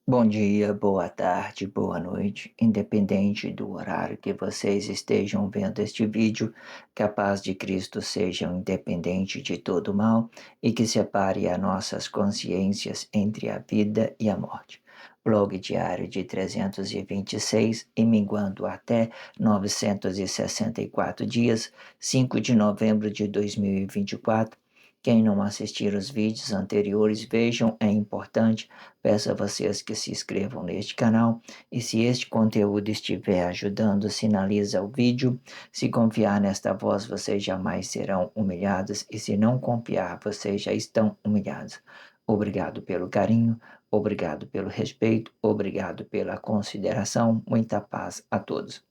Bom dia, boa tarde, boa noite, independente do horário que vocês estejam vendo este vídeo, que a paz de Cristo seja independente de todo mal e que separe as nossas consciências entre a vida e a morte. Blog diário de 326 e minguando até 964 dias, 5 de novembro de 2024. Quem não assistir os vídeos anteriores, vejam, é importante. Peço a vocês que se inscrevam neste canal e se este conteúdo estiver ajudando, sinaliza o vídeo. Se confiar nesta voz, vocês jamais serão humilhados e se não confiar, vocês já estão humilhados. Obrigado pelo carinho, obrigado pelo respeito, obrigado pela consideração. Muita paz a todos.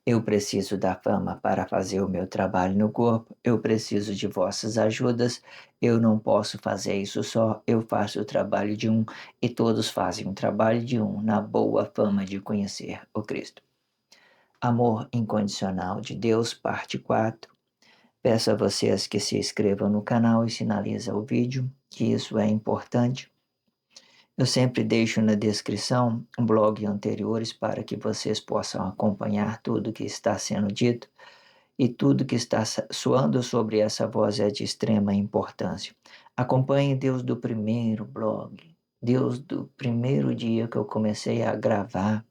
Eu preciso da fama para fazer o meu trabalho no corpo. Eu preciso de vossas ajudas. Eu não posso fazer isso só. Eu faço o trabalho de um e todos fazem o trabalho de um na boa fama de conhecer o Cristo. Amor incondicional de Deus, parte 4. Peço a vocês que se inscrevam no canal e sinalizem o vídeo, que isso é importante. Eu sempre deixo na descrição um blog anteriores para que vocês possam acompanhar tudo que está sendo dito e tudo que está soando sobre essa voz é de extrema importância. Acompanhe Deus do primeiro blog, Deus do primeiro dia que eu comecei a gravar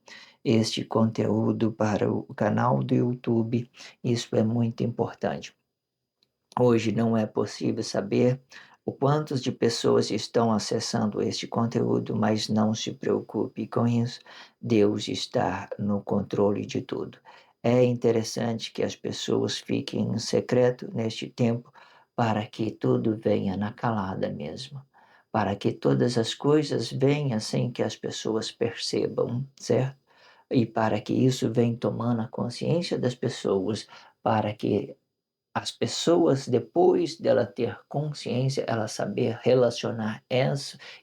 este conteúdo para o canal do YouTube. Isso é muito importante. Hoje não é possível saber o quantos de pessoas estão acessando este conteúdo, mas não se preocupe com isso. Deus está no controle de tudo. É interessante que as pessoas fiquem em secreto neste tempo para que tudo venha na calada mesmo. Para que todas as coisas venham sem que as pessoas percebam, certo? E para que isso venha tomando a consciência das pessoas, para que as pessoas, depois dela ter consciência, ela saber relacionar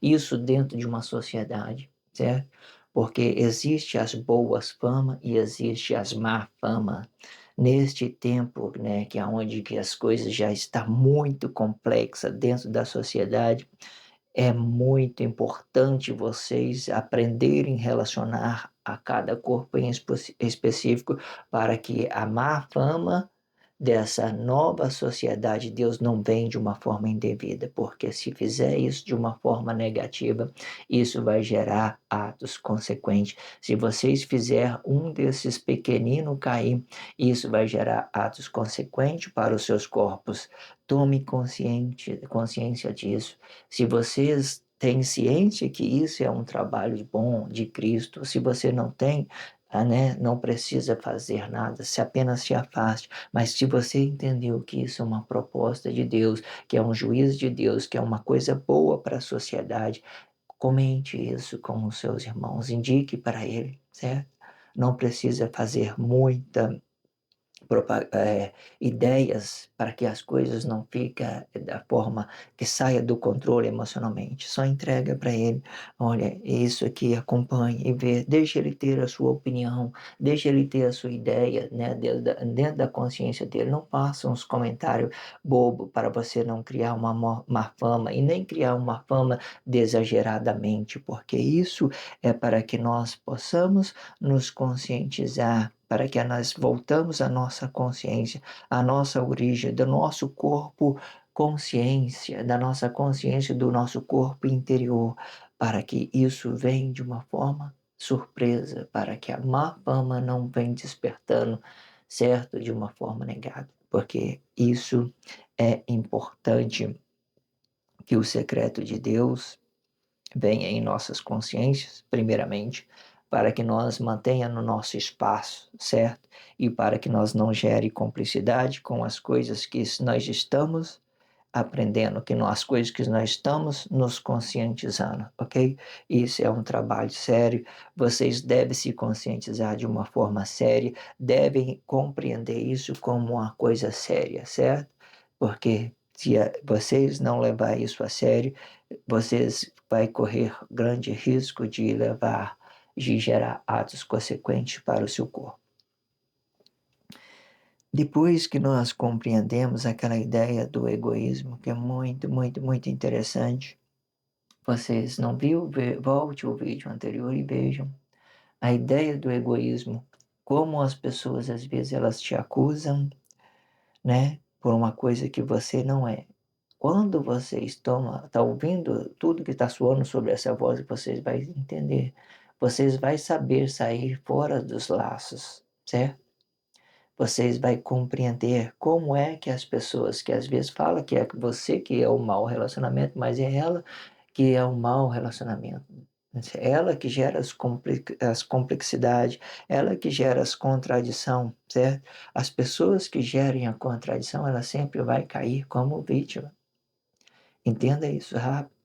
isso dentro de uma sociedade, certo? Porque existe as boas fama e existe as má fama. Neste tempo, né, que é onde que as coisas já estão muito complexas dentro da sociedade, é muito importante vocês aprenderem a relacionar a cada corpo em específico para que a má fama dessa nova sociedade, Deus não vem de uma forma indevida, porque se fizer isso de uma forma negativa, isso vai gerar atos consequentes. Se vocês fizerem um desses pequeninos cair, isso vai gerar atos consequentes para os seus corpos. Tome consciência disso. Se vocês têm ciência que isso é um trabalho bom de Cristo, se você não tem, né, não precisa fazer nada, se apenas se afaste. Mas se você entendeu que isso é uma proposta de Deus, que é um juízo de Deus, que é uma coisa boa para a sociedade, comente isso com os seus irmãos, indique para ele, certo? Não precisa fazer muita ideias para que as coisas não fiquem da forma que saia do controle emocionalmente. Só entrega para ele, olha, isso aqui, acompanhe e vê, deixa ele ter a sua opinião, deixa ele ter a sua ideia, né, dentro da consciência dele. Não faça uns comentários bobo para você não criar uma má fama e nem criar uma fama exageradamente, porque isso é para que nós possamos nos conscientizar, para que nós voltamos à nossa consciência, à nossa origem, do nosso corpo consciência, da nossa consciência do nosso corpo interior, para que isso venha de uma forma surpresa, para que a má fama não venha despertando, certo? De uma forma negada, porque isso é importante que o secreto de Deus venha em nossas consciências, primeiramente, para que nós mantenha no nosso espaço, certo? E para que nós não gere cumplicidade com as coisas que nós estamos aprendendo que as coisas que nós estamos nos conscientizando, ok? Isso é um trabalho sério, vocês devem se conscientizar de uma forma séria, devem compreender isso como uma coisa séria, certo? Porque se vocês não levar isso a sério, vocês vai correr grande risco de gerar atos consequentes para o seu corpo. Depois que nós compreendemos aquela ideia do egoísmo, que é muito, muito, muito interessante, vocês não viram? Volte ao vídeo anterior e vejam a ideia do egoísmo, como as pessoas às vezes elas te acusam, né, por uma coisa que você não é. Quando vocês tá ouvindo tudo que está soando sobre essa voz, vocês vão entender, vocês vão saber sair fora dos laços, certo? Vocês vão compreender como é que as pessoas que às vezes falam que é você que é o mau relacionamento, mas é ela que é o mau relacionamento. É ela que gera as complexidades, ela que gera as contradições, certo? As pessoas que gerem a contradição, ela sempre vai cair como vítima. Entenda isso rápido.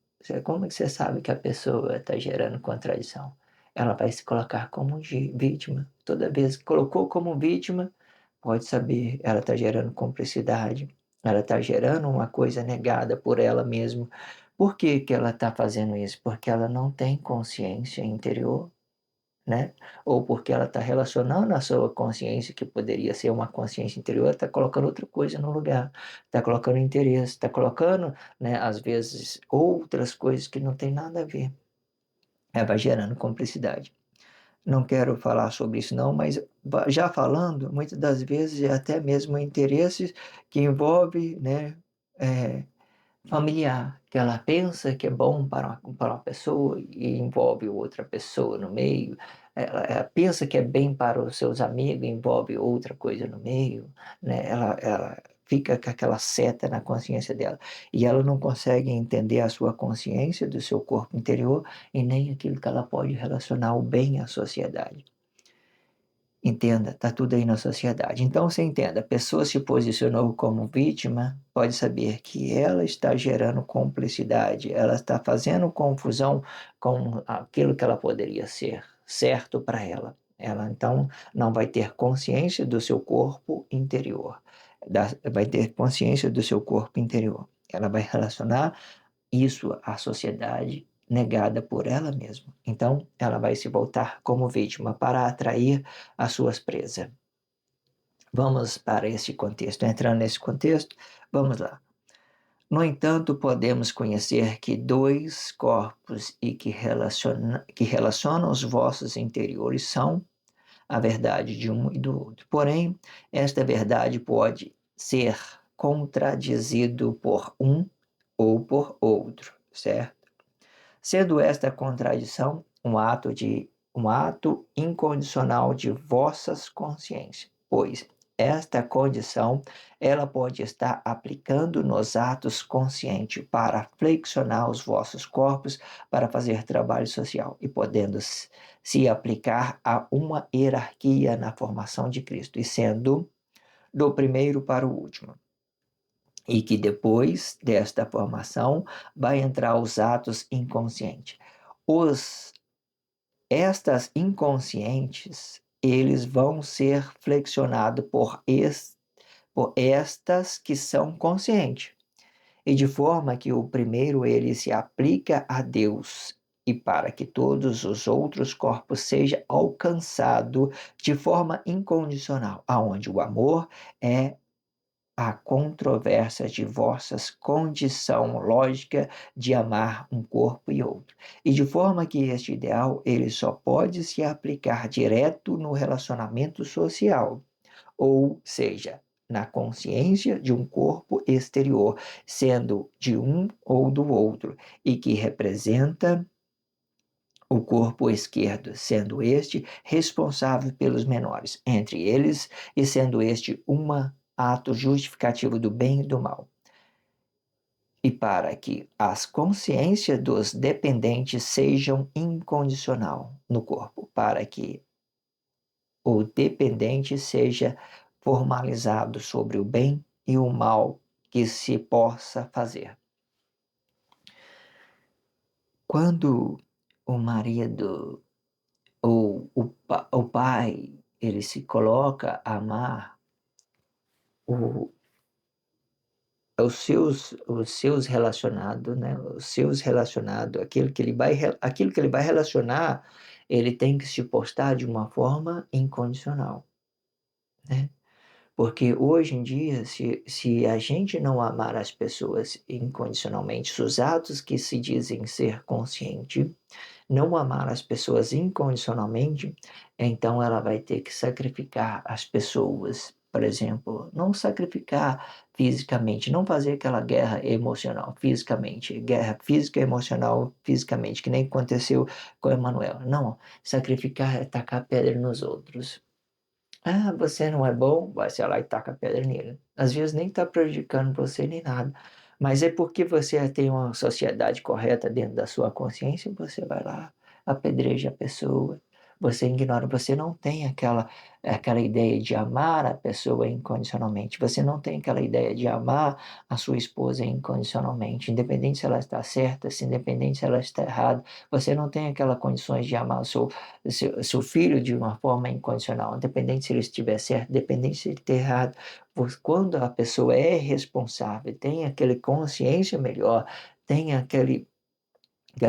Como é que você sabe que a pessoa está gerando contradição? Ela vai se colocar como vítima. Toda vez que colocou como vítima, pode saber, ela está gerando cumplicidade, ela está gerando uma coisa negada por ela mesma. Por que que ela está fazendo isso? Porque ela não tem consciência interior, né? Ou porque ela está relacionando a sua consciência, que poderia ser uma consciência interior, está colocando outra coisa no lugar, está colocando interesse, está colocando, né, às vezes, outras coisas que não tem nada a ver. Ela vai gerando cumplicidade. Não quero falar sobre isso não, mas já falando, muitas das vezes é até mesmo interesses que envolve, né, é, familiar, que ela pensa que é bom para uma pessoa e envolve outra pessoa no meio. Ela pensa que é bem para os seus amigos e envolve outra coisa no meio, né? Ela fica com aquela seta na consciência dela e ela não consegue entender a sua consciência do seu corpo interior e nem aquilo que ela pode relacionar o bem à sociedade. Entenda, está tudo aí na sociedade. Então você entenda, a pessoa se posicionou como vítima, pode saber que ela está gerando complicidade, ela está fazendo confusão com aquilo que ela poderia ser certo para ela. Ela então não vai ter consciência do seu corpo interior, vai ter consciência do seu corpo interior. Ela vai relacionar isso à sociedade negada por ela mesma. Então, ela vai se voltar como vítima para atrair as suas presas. Vamos para esse contexto. Entrando nesse contexto, vamos lá. No entanto, podemos conhecer que dois corpos e que relacionam os vossos interiores são a verdade de um e do outro. Porém, esta verdade pode ser contradizido por um ou por outro, certo? Sendo esta contradição um ato incondicional de vossas consciências, pois esta condição ela pode estar aplicando nos atos conscientes para flexionar os vossos corpos para fazer trabalho social e podendo se aplicar a uma hierarquia na formação de Cristo e sendo do primeiro para o último e que depois desta formação vai entrar os atos inconscientes. Estas inconscientes, eles vão ser flexionados por estas que são conscientes. E de forma que o primeiro ele se aplica a Deus e para que todos os outros corpos sejam alcançados de forma incondicional, aonde o amor é a controvérsia de vossas condição lógica de amar um corpo e outro. E de forma que este ideal ele só pode se aplicar direto no relacionamento social, ou seja, na consciência de um corpo exterior, sendo de um ou do outro, e que representa o corpo esquerdo, sendo este responsável pelos menores, entre eles, e sendo este uma ato justificativo do bem e do mal. E para que as consciências dos dependentes sejam incondicional no corpo, para que o dependente seja formalizado sobre o bem e o mal que se possa fazer. Quando o marido ou o pai, ele se coloca a amar o, os seus relacionados, né? Os seus relacionados, aquilo que ele vai relacionar, ele tem que se postar de uma forma incondicional, né? Porque hoje em dia, se a gente não amar as pessoas incondicionalmente, os atos que se dizem ser consciente, não amar as pessoas incondicionalmente, então ela vai ter que sacrificar as pessoas. Por exemplo, não sacrificar fisicamente, não fazer aquela guerra emocional fisicamente, guerra física e emocional fisicamente, que nem aconteceu com Emanuel. Não, sacrificar é tacar pedra nos outros. Ah, você não é bom? Vai ser lá e taca a pedra nele. Às vezes nem está prejudicando você nem nada. Mas é porque você tem uma sociedade correta dentro da sua consciência, você vai lá, apedreja a pessoa, você ignora, você não tem aquela ideia de amar a pessoa incondicionalmente, você não tem aquela ideia de amar a sua esposa incondicionalmente, independente se ela está certa, se independente se ela está errada, você não tem aquelas condições de amar seu filho de uma forma incondicional, independente se ele estiver certo, independente se ele estiver errado. Quando a pessoa é responsável, tem aquela consciência melhor, tem aquela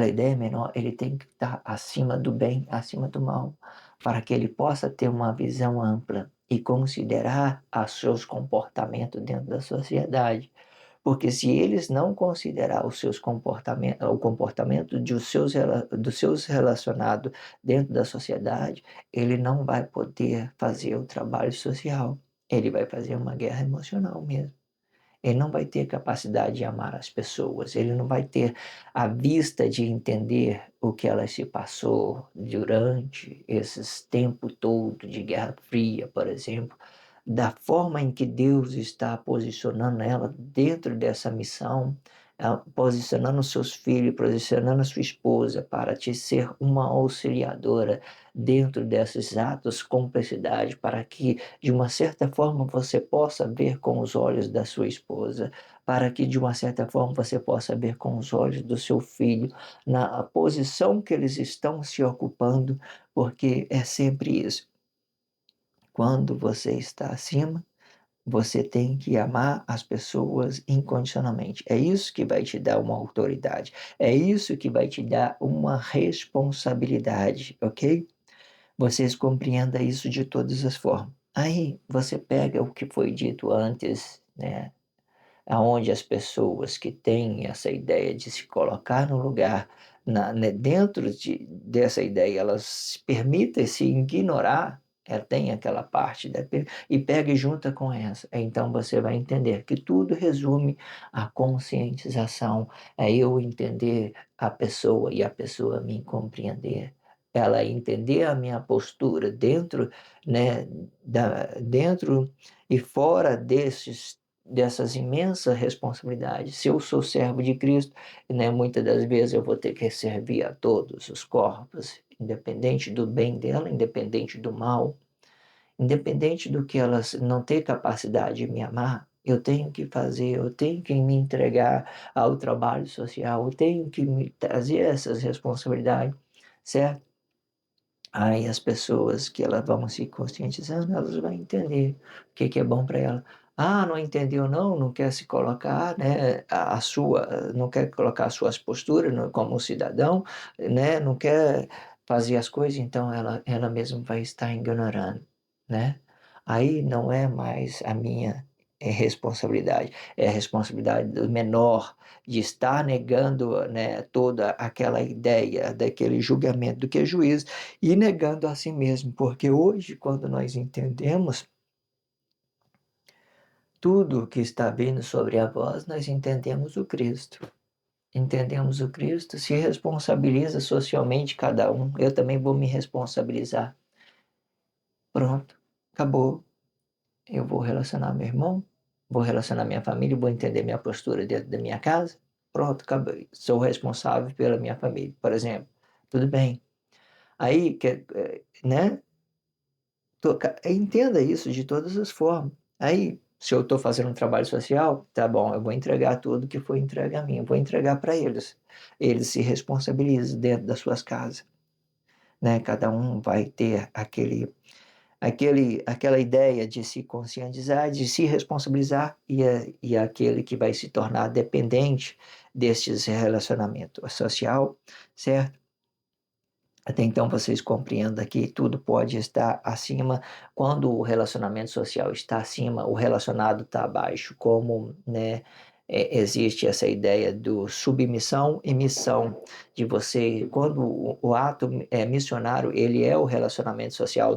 ideia menor, ele tem que estar acima do bem, acima do mal, para que ele possa ter uma visão ampla e considerar os seus comportamentos dentro da sociedade. Porque se eles não considerar os seus comportamentos, o comportamento dos seus relacionados dentro da sociedade, ele não vai poder fazer o trabalho social. Ele vai fazer uma guerra emocional mesmo. Ele não vai ter capacidade de amar as pessoas, ele não vai ter a vista de entender o que ela se passou durante esses tempo todo de Guerra Fria, por exemplo, da forma em que Deus está posicionando ela dentro dessa missão, posicionando seus filhos, posicionando a sua esposa para te ser uma auxiliadora dentro desses atos, complexidade, para que de uma certa forma você possa ver com os olhos da sua esposa, para que de uma certa forma você possa ver com os olhos do seu filho, na posição que eles estão se ocupando, porque é sempre isso. Quando você está acima, você tem que amar as pessoas incondicionalmente. É isso que vai te dar uma autoridade. É isso que vai te dar uma responsabilidade, ok? Vocês compreendam isso de todas as formas. Aí você pega o que foi dito antes, né? Aonde as pessoas que têm essa ideia de se colocar no lugar, né, dentro dessa ideia, elas permitem-se ignorar, tem aquela parte e pega e junta com essa. Então você vai entender que tudo resume a conscientização, é eu entender a pessoa e a pessoa me compreender. Ela entender a minha postura dentro, né, dentro e fora dessas imensas responsabilidades. Se eu sou servo de Cristo, né, muitas das vezes eu vou ter que servir a todos os corpos, independente do bem dela, independente do mal, independente do que elas não ter capacidade de me amar. Eu tenho que fazer, eu tenho que me entregar ao trabalho social, eu tenho que me trazer essas responsabilidades, certo? Aí as pessoas que elas vão se conscientizando, elas vão entender o que é bom para ela. Ah, não entendeu não, não quer se colocar, né, não quer colocar as suas posturas como cidadão, né, não quer fazer as coisas, então ela mesma vai estar ignorando, né? Aí não é mais a minha responsabilidade, é a responsabilidade do menor de estar negando, né, toda aquela ideia daquele julgamento do que é juízo e negando a si mesmo, porque hoje, quando nós entendemos tudo o que está vindo sobre a voz, nós entendemos o Cristo. Entendemos o Cristo, se responsabiliza socialmente cada um. Eu também vou me responsabilizar. Pronto, acabou. Eu vou relacionar meu irmão, vou relacionar minha família, vou entender minha postura dentro da minha casa. Pronto, acabou. Sou responsável pela minha família, por exemplo. Tudo bem. Aí, né? Entenda isso de todas as formas. Aí, Se eu estou fazendo um trabalho social, tá bom, eu vou entregar tudo que foi entregue a mim, eu vou entregar para eles. Eles se responsabilizam dentro das suas casas, né? Cada um vai ter aquela ideia de se conscientizar, de se responsabilizar e aquele que vai se tornar dependente destes relacionamentos social, certo? Até então vocês compreendam que tudo pode estar acima, quando o relacionamento social está acima, o relacionado está abaixo, como, né, existe essa ideia do submissão e missão, de você, quando o ato é missionário, ele é o relacionamento social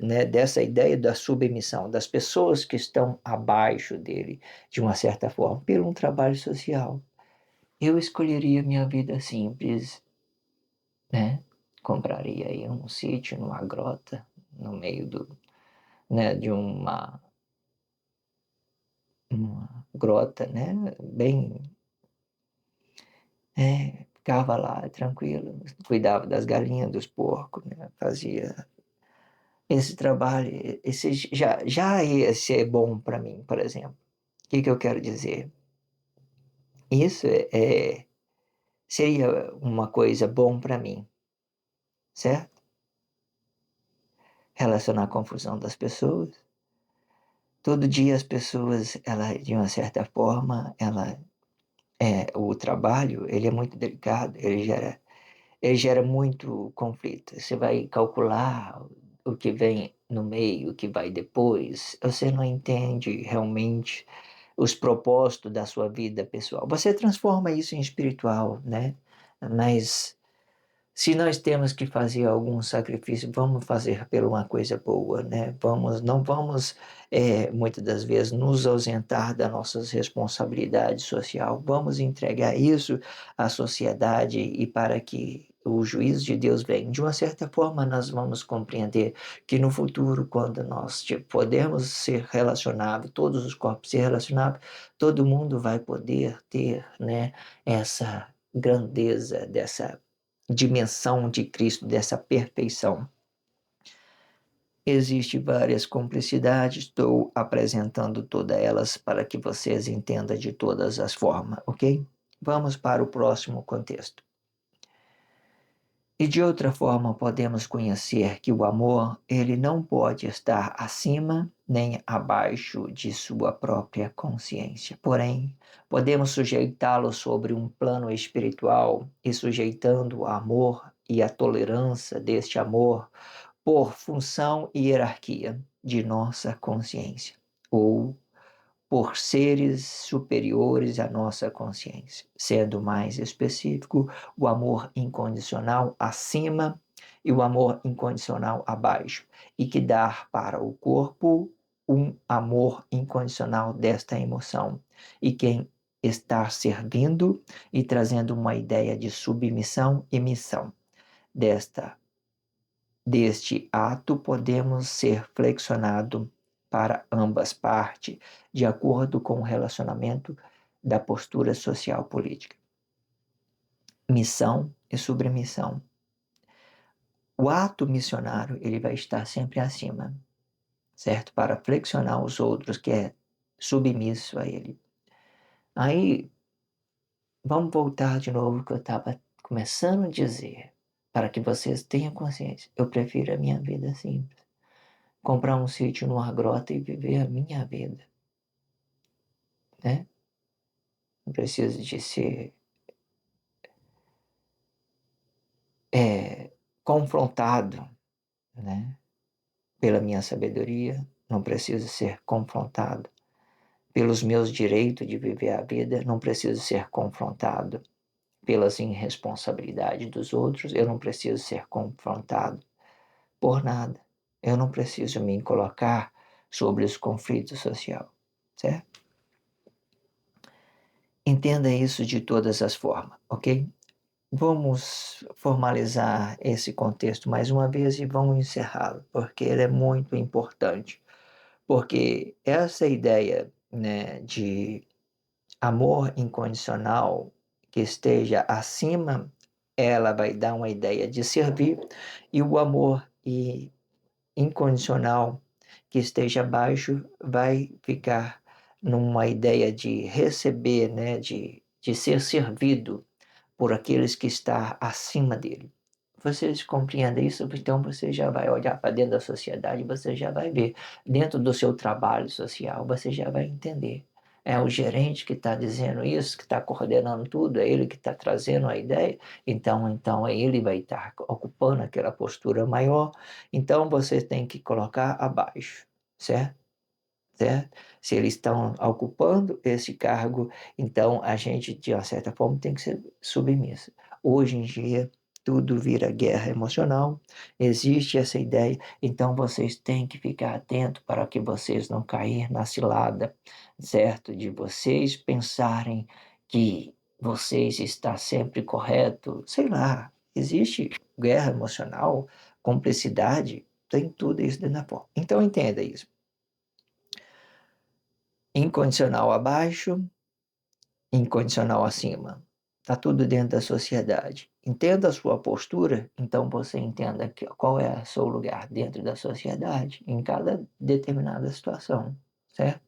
né, dessa ideia da submissão, das pessoas que estão abaixo dele, de uma certa forma, por um trabalho social. Eu escolheria minha vida simples, né? Compraria aí um sítio numa grota, no meio né, de uma grota, né? Bem, ficava lá tranquilo, cuidava das galinhas, dos porcos, né? Fazia esse trabalho, esse já ia ser bom para mim, por exemplo. O que eu quero dizer? Isso seria uma coisa bom para mim, certo? Relacionar a confusão das pessoas. Todo dia as pessoas, ela, de uma certa forma, o trabalho, ele é muito delicado, ele gera muito conflito. Você vai calcular o que vem no meio, o que vai depois, você não entende realmente os propósitos da sua vida pessoal. Você transforma isso em espiritual, né? Mas se nós temos que fazer algum sacrifício, vamos fazer por uma coisa boa, né? Não vamos, muitas das vezes, nos ausentar das nossas responsabilidades social. Vamos entregar isso à sociedade e para que o juízo de Deus venha. De uma certa forma, nós vamos compreender que no futuro, quando nós podemos ser relacionados, todos os corpos ser relacionados, todo mundo vai poder ter, né, essa grandeza dessa dimensão de Cristo, dessa perfeição. Existem várias cumplicidades, estou apresentando todas elas para que vocês entendam de todas as formas, ok? Vamos para o próximo contexto. E de outra forma podemos conhecer que o amor, ele não pode estar acima nem abaixo de sua própria consciência. Porém, podemos sujeitá-lo sobre um plano espiritual e sujeitando o amor e a tolerância deste amor por função e hierarquia de nossa consciência, ou por seres superiores à nossa consciência. Sendo mais específico, o amor incondicional acima e o amor incondicional abaixo, e que dá para o corpo um amor incondicional desta emoção. E quem está servindo e trazendo uma ideia de submissão e missão deste ato, podemos ser flexionado para ambas partes, de acordo com o relacionamento da postura social política. Missão e submissão. O ato missionário, ele vai estar sempre acima, certo? Para flexionar os outros, que é submisso a ele. Aí, vamos voltar de novo ao que eu estava começando a dizer, para que vocês tenham consciência. Eu prefiro a minha vida simples. Comprar um sítio numa grota e viver a minha vida, né? Não preciso de ser confrontado, né? Pela minha sabedoria, não preciso ser confrontado pelos meus direitos de viver a vida, não preciso ser confrontado pelas irresponsabilidades dos outros, eu não preciso ser confrontado por nada. Eu não preciso me colocar sobre os conflitos sociais, certo? Entenda isso de todas as formas, ok? Vamos formalizar esse contexto mais uma vez e vamos encerrá-lo, porque ele é muito importante. Porque essa ideia, né, de amor incondicional que esteja acima, ela vai dar uma ideia de servir, e o amor incondicional que esteja abaixo vai ficar numa ideia de receber, né, de ser servido por aqueles que estão acima dele. Vocês compreendem isso? Então você já vai olhar para dentro da sociedade, você já vai ver. Dentro do seu trabalho social, você já vai entender. É o gerente que está dizendo isso, que está coordenando tudo, é ele que está trazendo a ideia, então ele vai estar ocupando aquela postura maior. Então você tem que colocar abaixo, certo? Certo? Se eles estão ocupando esse cargo, então a gente, de uma certa forma, tem que ser submisso. Hoje em dia, tudo vira guerra emocional, existe essa ideia, então vocês têm que ficar atentos para que vocês não cair na cilada, certo? De vocês pensarem que vocês estão sempre correto, sei lá, existe guerra emocional, cumplicidade, tem tudo isso dentro da forma. Então entenda isso. Incondicional abaixo, incondicional acima. Está tudo dentro da sociedade. Entenda a sua postura, então você entenda qual é o seu lugar dentro da sociedade em cada determinada situação, certo?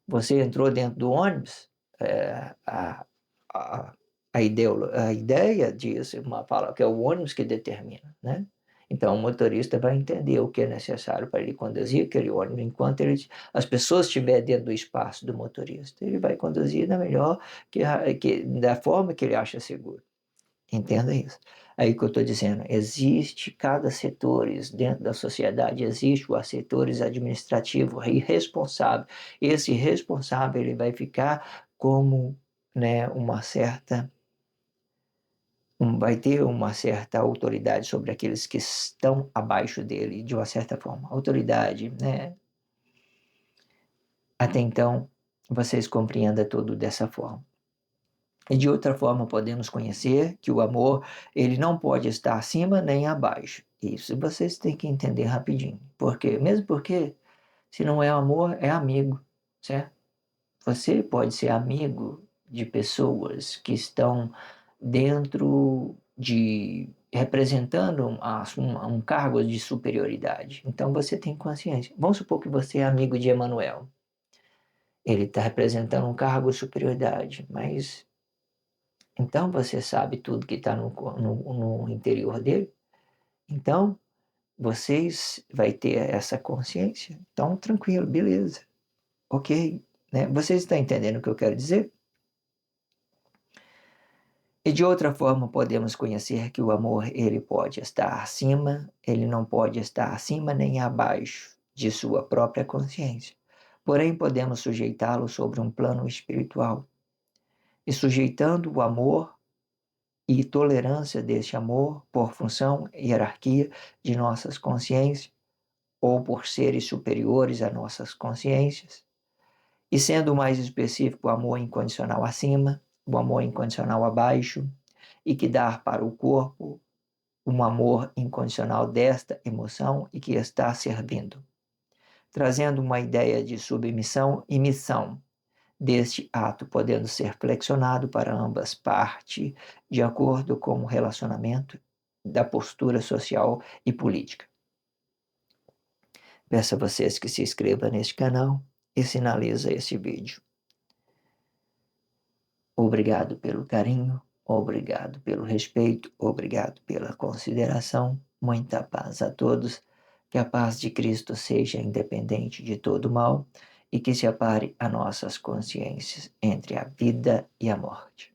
Você entrou dentro do ônibus, é, a, a ideia disso, uma fala que é o ônibus que determina, né? Então, o motorista vai entender o que é necessário para ele conduzir aquele ônibus, enquanto as pessoas estiverem dentro do espaço do motorista. Ele vai conduzir da melhor, da forma que ele acha seguro. Entenda isso. Aí que eu estou dizendo, existe cada setores dentro da sociedade, existe os setores administrativos e responsável. Esse responsável ele vai ficar como, né, vai ter uma certa autoridade sobre aqueles que estão abaixo dele, de uma certa forma. Autoridade, né? Até então, vocês compreendam tudo dessa forma. E de outra forma, podemos conhecer que o amor, ele não pode estar acima nem abaixo. Isso vocês têm que entender rapidinho. Por quê? Mesmo porque, se não é amor, é amigo, certo? Você pode ser amigo de pessoas que estão dentro de representando um cargo de superioridade. Então você tem consciência. Vamos supor que você é amigo de Emanuel. Ele está representando um cargo de superioridade, mas então você sabe tudo que está no interior dele. Então vocês vai ter essa consciência. Então tranquilo, beleza, ok, né? Vocês estão entendendo o que eu quero dizer? E de outra forma podemos conhecer que o amor ele pode estar acima, ele não pode estar acima nem abaixo de sua própria consciência. Porém podemos sujeitá-lo sobre um plano espiritual. E sujeitando o amor e tolerância deste amor por função e hierarquia de nossas consciências ou por seres superiores a nossas consciências, e sendo mais específico o amor incondicional acima, o amor incondicional abaixo, e que dá para o corpo um amor incondicional desta emoção e que está servindo, trazendo uma ideia de submissão e missão deste ato, podendo ser flexionado para ambas partes, de acordo com o relacionamento da postura social e política. Peço a vocês que se inscrevam neste canal e sinaliza esse vídeo. Obrigado pelo carinho, obrigado pelo respeito, obrigado pela consideração. Muita paz a todos. Que a paz de Cristo seja independente de todo mal e que se apare a nossas consciências entre a vida e a morte.